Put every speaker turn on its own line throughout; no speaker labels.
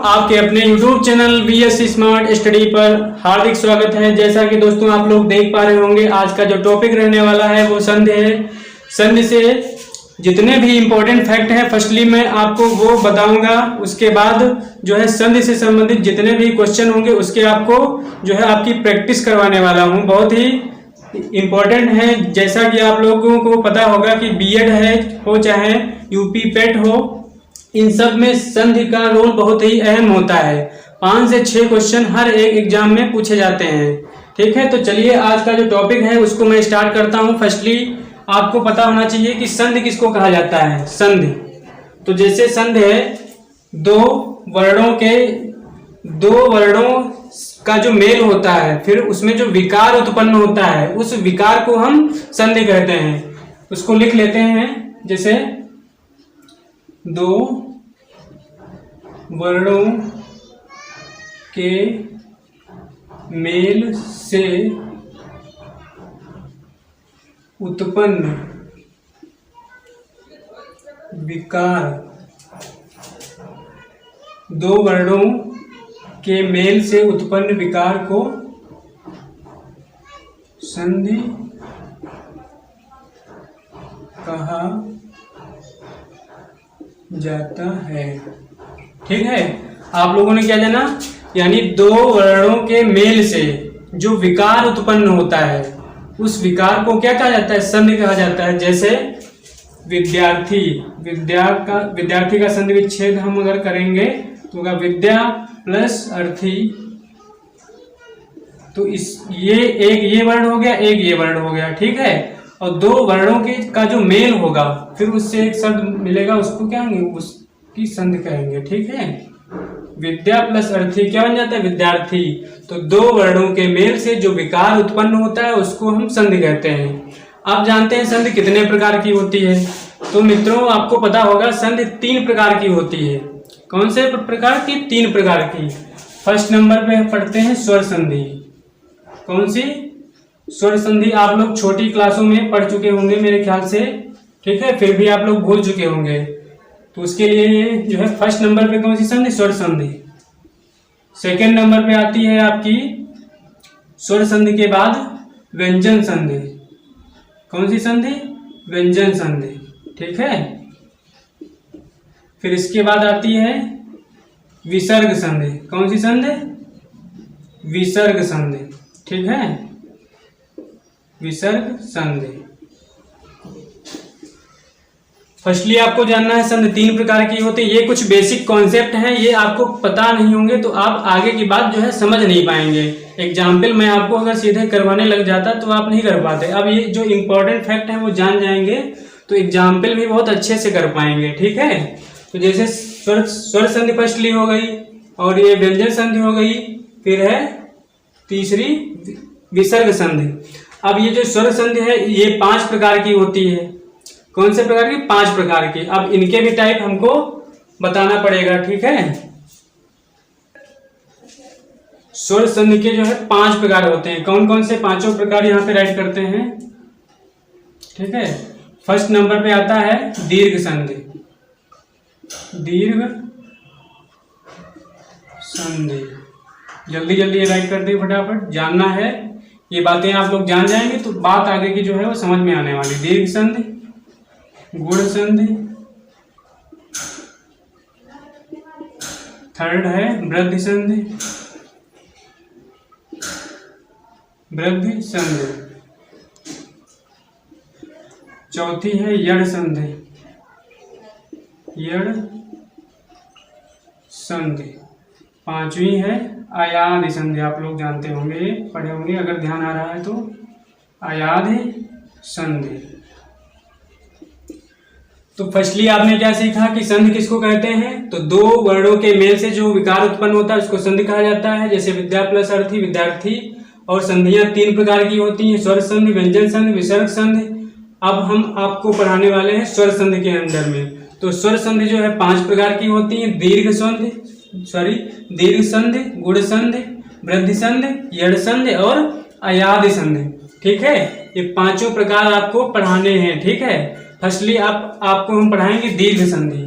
आपके अपने YouTube channel VS smart study पर हार्दिक स्वागत है। जैसा कि दोस्तों आप लोग देख पा रहे होंगे, आज का जो टॉपिक रहने वाला है वो संधि है। संधि से जितने भी इम्पोर्टेंट फैक्ट है फर्स्टली मैं आपको वो बताऊंगा। उसके बाद जो है संधि से संबंधित जितने भी क्वेश्चन होंगे उसके आपको जो है आपकी प्रैक्टिस करवाने वाला हूँ। बहुत ही इम्पोर्टेंट है। जैसा कि आप लोगों को पता होगा कि बीएड है हो चाहे यूपी पेट हो, इन सब में संधि का रोल बहुत ही अहम होता है। 5 से 6 क्वेश्चन हर एक एग्जाम में पूछे जाते हैं। ठीक है, तो चलिए आज का जो टॉपिक है उसको मैं स्टार्ट करता हूं। फर्स्टली आपको पता होना चाहिए कि संधि किसको कहा जाता है। संधि तो जैसे संधि है दो वर्णों का जो मेल होता है, फिर उसमें जो विकार उत्पन्न होता है उस विकार को हम संधि कहते हैं। उसको लिख लेते हैं, जैसे दो वर्णों के मेल से उत्पन्न विकार, दो वर्णों के मेल से उत्पन्न विकार को संधि कहा जाता है। ठीक है, आप लोगों ने क्या जाना, यानी दो वर्णों के मेल से जो विकार उत्पन्न होता है उस विकार को क्या कहा जाता है, संधि कहा जाता है। जैसे विद्यार्थी का संधि विच्छेद हम अगर करेंगे तो होगा विद्या प्लस अर्थी। तो ये वर्ण हो गया, एक ये वर्ण हो गया। ठीक है, और दो वर्णों के का जो मेल होगा फिर उससे एक शब्द मिलेगा, उसको क्या कहेंगे, उसकी संधि कहेंगे। ठीक है, विद्या प्लस अर्थी क्या बन जाता है, विद्यार्थी। तो दो वर्णों के मेल से जो विकार उत्पन्न होता है उसको हम संधि कहते हैं। आप जानते हैं संधि कितने प्रकार की होती है। तो मित्रों आपको पता होगा संधि 3 प्रकार की होती है। कौन से प्रकार की, 3 प्रकार की। फर्स्ट नंबर पे पढ़ते हैं स्वर संधि। कौन सी, स्वर संधि। आप लोग छोटी क्लासों में पढ़ चुके होंगे मेरे ख्याल से। ठीक है, फिर भी आप लोग भूल चुके होंगे, तो उसके लिए जो है फर्स्ट नंबर पे कौन सी संधि, स्वर संधि। सेकेंड नंबर पे आती है आपकी स्वर संधि के बाद व्यंजन संधि। कौन सी संधि, व्यंजन संधि। ठीक है, फिर इसके बाद आती है विसर्ग संधि। कौन सी संधि, विसर्ग संधि। ठीक है, विसर्ग संधि। फर्स्टली आपको जानना है संधि 3 प्रकार की होती है। ये कुछ बेसिक कॉन्सेप्ट हैं, ये आपको पता नहीं होंगे तो आप आगे की बात जो है समझ नहीं पाएंगे। एग्जाम्पल मैं आपको अगर सीधे करवाने लग जाता तो आप नहीं कर पाते। अब ये जो इम्पोर्टेंट फैक्ट है वो जान जाएंगे तो एग्जाम्पल भी बहुत अच्छे से कर पाएंगे। ठीक है, तो जैसे स्वर संधि फर्स्टली हो गई, और ये व्यंजन संधि हो गई, फिर है तीसरी विसर्ग संधि। अब ये जो स्वर संधि है ये 5 प्रकार की होती है। कौन से प्रकार की, 5 प्रकार की। अब इनके भी टाइप हमको बताना पड़ेगा। ठीक है, स्वर संधि के जो है 5 प्रकार होते हैं। कौन कौन से 5 प्रकार यहाँ पे राइट करते हैं। ठीक है, फर्स्ट नंबर पे आता है दीर्घ संधि। दीर्घ संधि, जल्दी जल्दी ये राइट कर दे फटाफट, जानना है। ये बातें आप लोग जान जाएंगे तो बात आगे की जो है वो समझ में आने वाली। दीर्घ संधि, गुण संधि, थर्ड है वृद्धि संधि, वृद्धि संधि, चौथी है यड़ संधि, यड़ संधि, 5वीं है आयादी संधि। आप लोग जानते होंगे, पढ़े होंगे अगर ध्यान आ रहा है तो। आयादी संधि। तो फर्स्टली आपने क्या सीखा कि संधि किसको कहते हैं, तो दो वर्णों के मेल से जो विकार उत्पन्न होता है उसको संधि कहा जाता है। जैसे विद्या प्लस अर्थी, विद्यार्थी। और संधियां 3 प्रकार की होती हैं, स्वर संधि, व्यंजन संधि, विसर्ग संधि। अब हम आपको पढ़ाने वाले हैं स्वर संधि के अंदर में। तो स्वर संधि जो है 5 प्रकार की होती है। दीर्घ संधि, दीर्घ संधि, गुण संधि, वृद्धि संधि, यड़ संधि और अयादि संधि। ठीक है, ये 5 प्रकार आपको पढ़ाने हैं। ठीक है, फर्स्टली आपको हम पढ़ाएंगे दीर्घ संधि।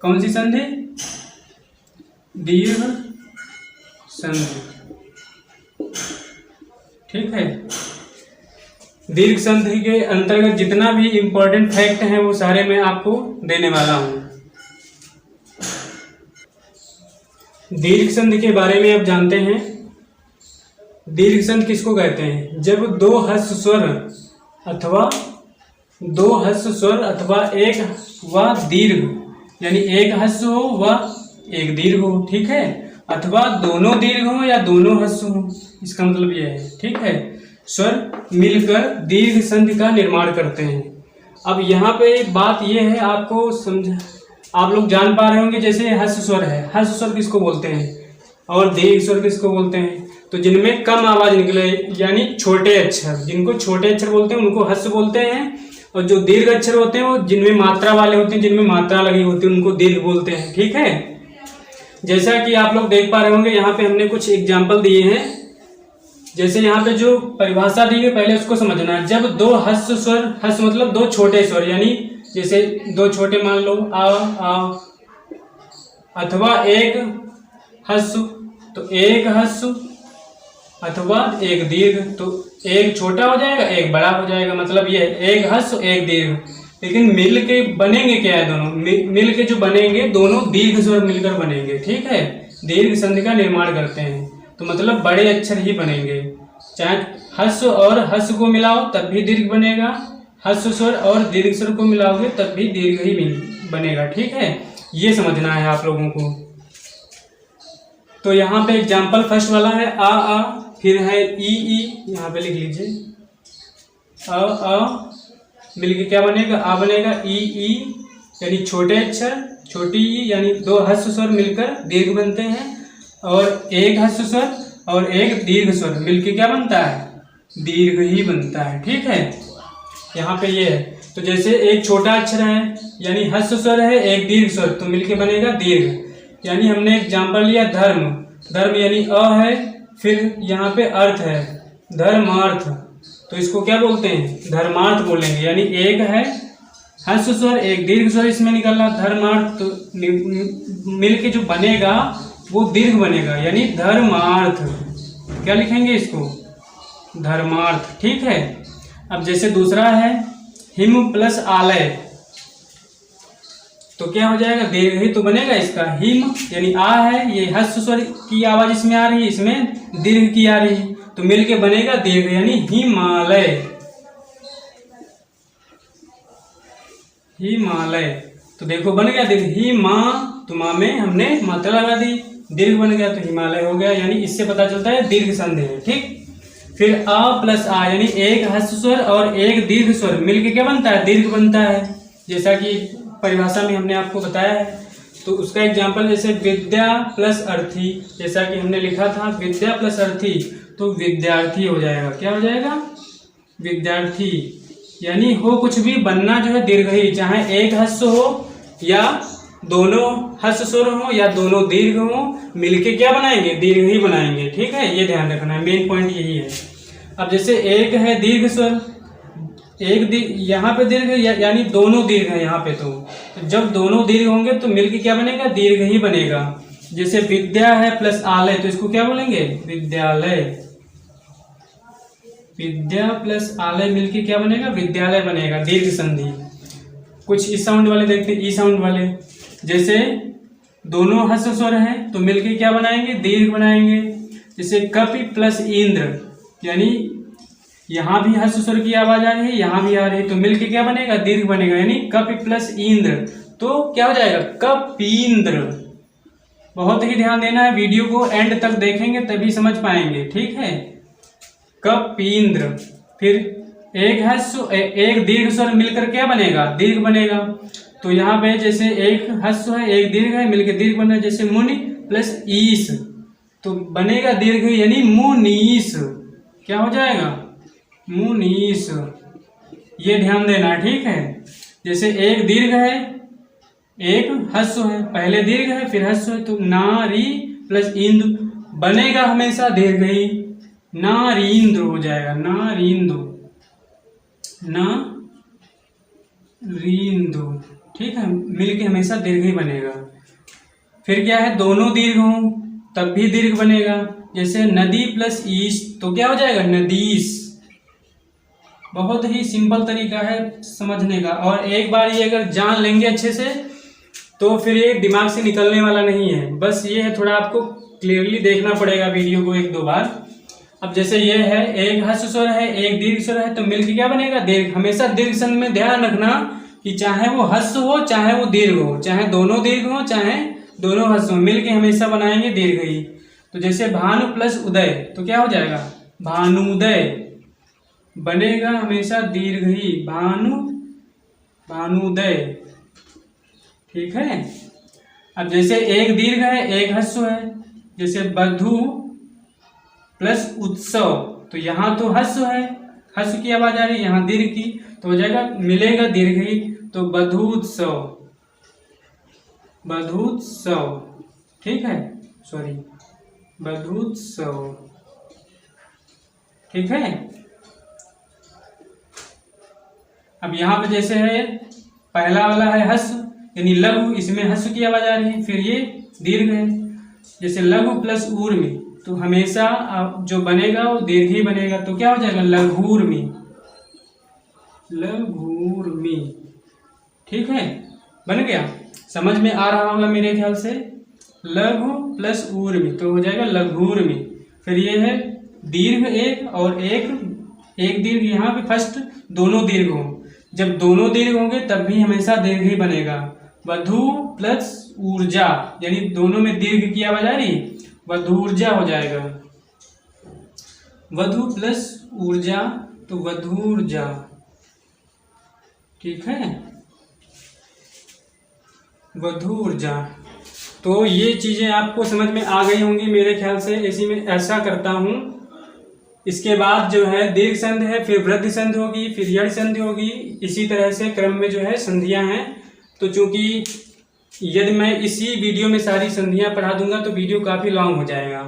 कौन सी संधि? दीर्घ संधि। ठीक है, दीर्घ संधि के अंतर्गत जितना भी इंपॉर्टेंट फैक्ट है वो सारे मैं आपको देने वाला हूं। दीर्घ संधि के बारे में आप जानते हैं। दीर्घ संधि किसको कहते हैं? जब दो ह्रस्व स्वर अथवा एक व दीर्घ, यानी एक ह्रस्व हो व एक दीर्घ हो, ठीक है, अथवा दोनों दीर्घ हो या दोनों ह्रस्व हो, इसका मतलब यह है। ठीक है, स्वर मिलकर दीर्घ संधि का निर्माण करते हैं। अब यहाँ पे बात यह है, आपको समझ, आप लोग जान पा रहे होंगे, जैसे ह्रस्व स्वर है, ह्रस्व स्वर किसको बोलते हैं और दीर्घ स्वर किसको बोलते हैं? तो जिनमें कम आवाज निकले यानी छोटे अक्षर, जिनको छोटे अक्षर बोलते हैं उनको ह्रस्व बोलते हैं, और जो दीर्घ अक्षर होते हैं वो जिनमें मात्रा वाले होते हैं, जिनमें मात्रा लगी होती है, उनको दीर्घ बोलते हैं। ठीक है, जैसा कि आप लोग देख पा रहे होंगे, यहाँ पे हमने कुछ एग्जाम्पल दिए हैं। जैसे यहाँ पे जो परिभाषा दी है पहले उसको समझना है। जब दो ह्रस्व स्वर, ह्रस्व मतलब दो छोटे स्वर, यानी जैसे दो छोटे मान लो आ, अथवा एक ह्रस्व, तो एक ह्रस्व अथवा एक दीर्घ, तो एक छोटा हो जाएगा एक बड़ा हो जाएगा, मतलब ये एक ह्रस्व एक दीर्घ। लेकिन मिल के बनेंगे क्या है? दोनों मिल के जो बनेंगे दोनों दीर्घ स्वर मिलकर बनेंगे। ठीक है, दीर्घ संधि का निर्माण करते हैं, तो मतलब बड़े अक्षर ही बनेंगे। चाहे ह्रस्व और ह्रस्व को मिलाओ तब भी दीर्घ बनेगा, ह्रस्व स्वर और दीर्घ स्वर को मिलाओगे तब भी दीर्घ ही बनेगा। ठीक है, ये समझना है आप लोगों को। तो यहाँ पे एग्जाम्पल फर्स्ट वाला है आ, फिर है ई, यहाँ पे लिख लीजिए अ मिलके क्या बनेगा? आ बनेगा, ई यानी छोटे अक्षर, छोटी ई यानी दो ह्रस्व स्वर मिलकर दीर्घ बनते हैं, और एक ह्रस्व स्वर और एक दीर्घ स्वर मिलके क्या बनता है? दीर्घ ही बनता है। ठीक है, यहाँ पे ये है। तो जैसे एक छोटा अक्षर है यानी ह्रस्व स्वर है, एक दीर्घ स्वर, तो मिलके बनेगा दीर्घ। यानी हमने एग्जाम्पल लिया धर्म, धर्म यानी अ है, फिर यहाँ पे अर्थ है धर्मार्थ, तो इसको क्या बोलते हैं? धर्मार्थ बोलेंगे। यानी एक है ह्रस्व स्वर एक दीर्घ स्वर इसमें निकलना धर्मार्थ, तो मिलके जो बनेगा वो दीर्घ बनेगा, यानी धर्मार्थ। क्या लिखेंगे इसको? धर्मार्थ। ठीक है, अब जैसे दूसरा है हिम प्लस आलय, तो क्या हो जाएगा? दीर्घ ही तो बनेगा इसका। हिम यानी आ है, ये ह्रस्व स्वर की आवाज इसमें आ रही है, इसमें दीर्घ की आ रही है, तो मिलके बनेगा दीर्घ, यानी हिमालय। हिमालय, तो देखो बन गया दीर्घ। ही माँ, तो माँ में हमने मात्रा लगा दी, दीर्घ बन गया, तो हिमालय हो गया। यानी इससे पता चलता है दीर्घ संधि है। ठीक, फिर अ प्लस आ यानी एक ह्रस्व स्वर और एक दीर्घ स्वर मिलके क्या बनता है? दीर्घ बनता है, जैसा कि परिभाषा में हमने आपको बताया है। तो उसका एग्जाम्पल जैसे विद्या प्लस अर्थी, जैसा कि हमने लिखा था विद्या प्लस अर्थी, तो विद्यार्थी हो जाएगा। क्या हो जाएगा? विद्यार्थी। यानी हो कुछ भी, बनना जो है दीर्घ ही, चाहे एक ह्रस्व हो या दोनों ह्रस्व स्वर हो या दोनों दीर्घ हो, मिलके क्या बनाएंगे? दीर्घ ही बनाएंगे। ठीक है, ये ध्यान रखना है, मेन पॉइंट यही है। अब जैसे एक है दीर्घ स्वर, एक यहाँ पे दीर्घ यानी दोनों दीर्घ है यहाँ पे, तो जब दोनों दीर्घ होंगे तो मिलके क्या बनेगा? दीर्घ ही बनेगा। जैसे विद्या है प्लस आलय, तो इसको क्या बोलेंगे? विद्यालय। विद्या प्लस आलय मिलके क्या बनेगा? विद्यालय बनेगा, दीर्घ संधि। कुछ इस साउंड वाले देखते हैं, ई साउंड वाले, जैसे दोनों ह्रस्व स्वर हैं तो मिलके क्या बनाएंगे? दीर्घ बनाएंगे। जैसे कपि प्लस इंद्र, यानी यहाँ भी ह्रस्व स्वर की आवाज आ रही है, यहाँ भी आ रही है, तो मिलके क्या बनेगा? दीर्घ बनेगा, यानी कपि प्लस इंद्र, तो क्या हो जाएगा? कपींद्र। बहुत ही ध्यान देना है, वीडियो को एंड तक देखेंगे तभी समझ पाएंगे। ठीक है, कपींद्र। फिर एक ह्रस्व एक दीर्घ स्वर मिलकर क्या बनेगा? दीर्घ बनेगा। तो यहाँ पे जैसे एक ह्रस्व है एक दीर्घ है, मिलकर दीर्घ बन रहा है, जैसे मुनि प्लस ईश, तो बनेगा दीर्घ यानी मुनीश। क्या हो जाएगा? मुनीश। ये ध्यान देना। ठीक है, जैसे एक दीर्घ है एक ह्रस्व है, पहले दीर्घ है फिर ह्रस्व है, तो नारी प्लस इंदु बनेगा हमेशा दीर्घ ही, नारींद्र हो जाएगा। नारींद्र, नारींद्र। ठीक है, मिलके हमेशा दीर्घ ही बनेगा। फिर क्या है, दोनों दीर्घ हों तब भी दीर्घ बनेगा। जैसे नदी प्लस ईश तो क्या हो जाएगा, नदीस। बहुत ही सिंपल तरीका है समझने का, और एक बार ये अगर जान लेंगे अच्छे से तो फिर ये दिमाग से निकलने वाला नहीं है। बस ये है, थोड़ा आपको क्लियरली देखना पड़ेगा वीडियो को 1-2 बार। अब जैसे ये है, एक ह्रस्व स्वर है एक दीर्घ स्वर है, तो मिलकर क्या बनेगा, दीर्घ। हमेशा दीर्घ संधि में ध्यान रखना कि चाहे वो ह्रस्व हो चाहे वो दीर्घ हो, चाहे दोनों दीर्घ हो चाहे दोनों ह्रस्व हो, मिलके हमेशा बनाएंगे दीर्घ ही। तो जैसे भानु प्लस उदय तो क्या हो जाएगा, भानुदय बनेगा हमेशा दीर्घ ही, भानुदय। ठीक है। अब जैसे एक दीर्घ है एक ह्रस्व है, जैसे बधु प्लस उत्सव तो यहाँ तो ह्रस्व है, ह्रस्व की आवाज आ रही है, यहाँ दीर्घ की, तो हो जाएगा मिलेगा दीर्घ ही, तो बधूत्सव, बधूत्सव। ठीक है, सॉरी, बधूत्सव। ठीक है। अब यहाँ पे जैसे है, पहला वाला है ह्रस्व यानी लघु, इसमें ह्रस्व की आवाज आ रही है, फिर ये दीर्घ है। जैसे लघु प्लस ऊर्मी तो हमेशा जो बनेगा वो दीर्घ ही बनेगा, तो क्या हो जाएगा, लघूर्मी, लघूर्मी। ठीक है, बन गया, समझ में आ रहा होगा मेरे ख्याल से। लघु प्लस ऊर्मी तो हो जाएगा लघूर्मी। फिर ये है दीर्घ एक और एक दीर्घ, यहाँ पे फर्स्ट दोनों दीर्घ हो, जब दोनों दीर्घ होंगे तब भी हमेशा दीर्घ ही बनेगा। वधु प्लस ऊर्जा यानी दोनों में दीर्घ की आवाज आ रही, वधूर्जा हो जाएगा। वधु प्लस ऊर्जा तो वधूर्जा। ठीक है, वधूर्जा। तो ये चीजें आपको समझ में आ गई होंगी मेरे ख्याल से। इसी में ऐसा करता हूं, इसके बाद जो है दीर्घ संधि है, फिर वृद्धि संधि होगी, फिर यड़ संधि होगी, इसी तरह से क्रम में जो है संधियां हैं। तो चूंकि यदि मैं इसी वीडियो में सारी संधियां पढ़ा दूंगा तो वीडियो काफ़ी लॉन्ग हो जाएगा,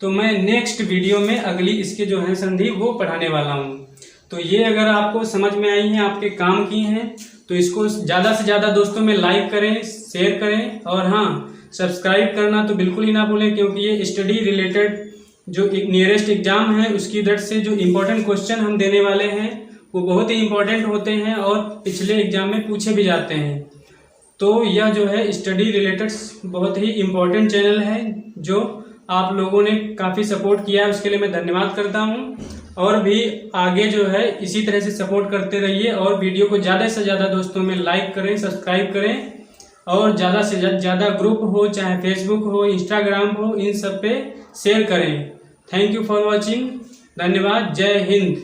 तो मैं नेक्स्ट वीडियो में अगली इसके जो है संधि वो पढ़ाने वाला हूँ। तो ये अगर आपको समझ में आई हैं, आपके काम की हैं, तो इसको ज़्यादा से ज़्यादा दोस्तों में लाइक करें, शेयर करें, और हाँ, सब्सक्राइब करना तो बिल्कुल ही ना भूलें, क्योंकि ये स्टडी रिलेटेड जो एक नियरेस्ट एग्जाम है उसकी दर से जो इम्पोर्टेंट क्वेश्चन हम देने वाले हैं वो बहुत ही इम्पोर्टेंट होते हैं और पिछले एग्जाम में पूछे भी जाते हैं। तो यह जो है स्टडी रिलेटेड बहुत ही इम्पोर्टेंट चैनल है, जो आप लोगों ने काफ़ी सपोर्ट किया है, उसके लिए मैं धन्यवाद करता हूं। और भी आगे जो है इसी तरह से सपोर्ट करते रहिए, और वीडियो को ज़्यादा से ज़्यादा दोस्तों में लाइक करें, सब्सक्राइब करें, और ज़्यादा से ज़्यादा ग्रुप हो, चाहे फेसबुक हो, इंस्टाग्राम हो, इन सब पे शेयर करें। Thank you for watching. धन्यवाद। जय हिंद।